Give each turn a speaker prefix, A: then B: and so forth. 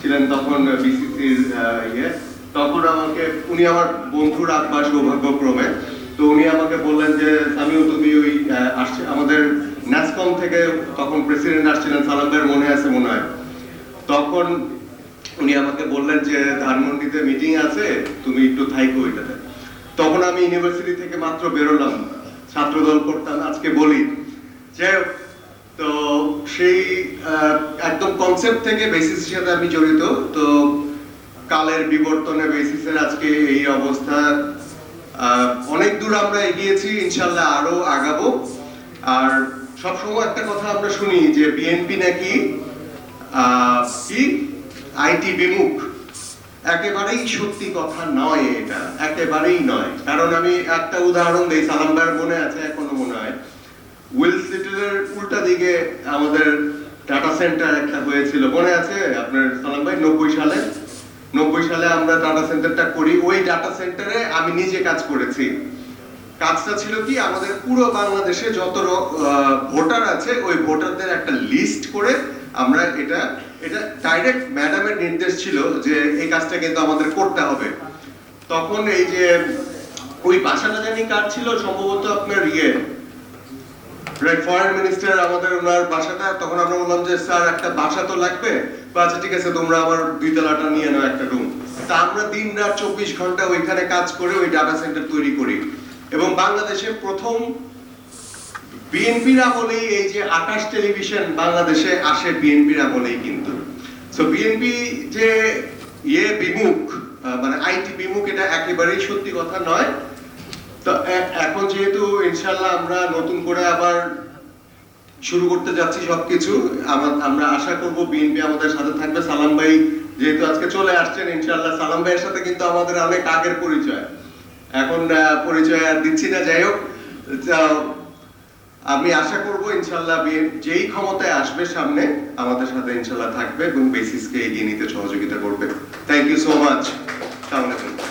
A: ছিলেন তখন বিসিসির ইয়ে, তখন আমাকে উনি আমার বন্ধুর আব্বা সৌভাগ্যক্রমে, তো উনি আমাকে বললেন যে আমিও তুমি ওই আসছে আমাদের ন্যাসকম থেকে তখন প্রেসিডেন্ট আসছিলেন সালাম ভাইয়ের মনে আছে মনে হয়, তখন উনি আমাকে বললেন যে ধানমন্ডিতে মিটিং আছে তুমি একটু থাইকো ওইটাতে। তখন আমি ইউনিভার্সিটি থেকে মাত্র বেরোলাম, ছাত্রদল করতাম, আজকে বলি যে তো সেই একদম কনসেপ্ট থেকে বেসিসের সাথে আমি জড়িত। তো কালের বিবর্তনে বেসিসের আজকে এই অবস্থা, অনেক দূর আমরা এগিয়েছি, ইনশাল্লাহ আরো আগাবো। আর সবসময় একটা কথা আমরা শুনি যে বিএনপি নাকি কি আইটি বিমুখ, একেবারেই সত্যি কথা নয়, এটা একেবারেই নয়। কারণ আমি একটা উদাহরণ দিই, সালাম ভাইয়ের মনে আছে এখনো মনে হয়, উইল সিটির উল্টা দিকে আমাদের ডাটা সেন্টার একটা হয়েছিল, মনে আছে আপনার সালাম ভাই? 90 সালে আমরা ডাটা সেন্টারটা করি। ওই ডাটা সেন্টারে আমি নিজে কাজ করেছি। কাজটা ছিল কি, আমাদের পুরো বাংলাদেশে যত ভোটার আছে ওই ভোটারদের একটা লিস্ট করে আমরা এটা ডাইরেক্ট ম্যাডামের নির্দেশ ছিল যে এই কাজটা কিন্তু আমাদের করতে হবে। তখন এই যে ওই বাসাটা জানি কার ছিল, সম্ভবত আপনার ফরেন মিনিস্টার আমাদের ওনার বাসাটা। তখন আমরা বললাম যে স্যার একটা বাসা তো লাগবে, আচ্ছা ঠিক আছে তোমরা আমার 2 তলাটা নিয়ে নাও, একটা রুম। তা আমরা দিন রাত 24 ঘন্টা ওইখানে কাজ করে ওই ডাটা সেন্টার তৈরি করি। এবং বাংলাদেশে প্রথম বিএনপির আমলেই এই যে আকাশ টেলিভিশন বাংলাদেশে আসে বিএনপির আমলেই কিন্তু। সো বিএনপি যে বিমুখ, মানে আইটি বিমুখ, এটা একেবারেই সত্যি কথা নয়। তো এখন যেহেতু ইনশাআল্লাহ আমরা নতুন করে আবার শুরু করতে যাচ্ছি সবকিছু, আমরা আশা করব বিএনপি আমাদের সাথে থাকবে। সালাম ভাই যেহেতু আজকে চলে আসছেন, ইনশাআল্লাহ সালাম ভাইয়ের সাথে কিন্তু আমাদের অনেক আগের পরিচয়, এখন পরিচয় আর দিচ্ছি না। যাই হোক, আমি আশা করব ইনশাআল্লাহ যেই ক্ষমতায় আসবে সামনে আমাদের সাথে ইনশাআল্লাহ থাকবে এবং বেসিসকে এগিয়ে নিতে সহযোগিতা করবে। Thank you so much. আসসালামু আলাইকুম।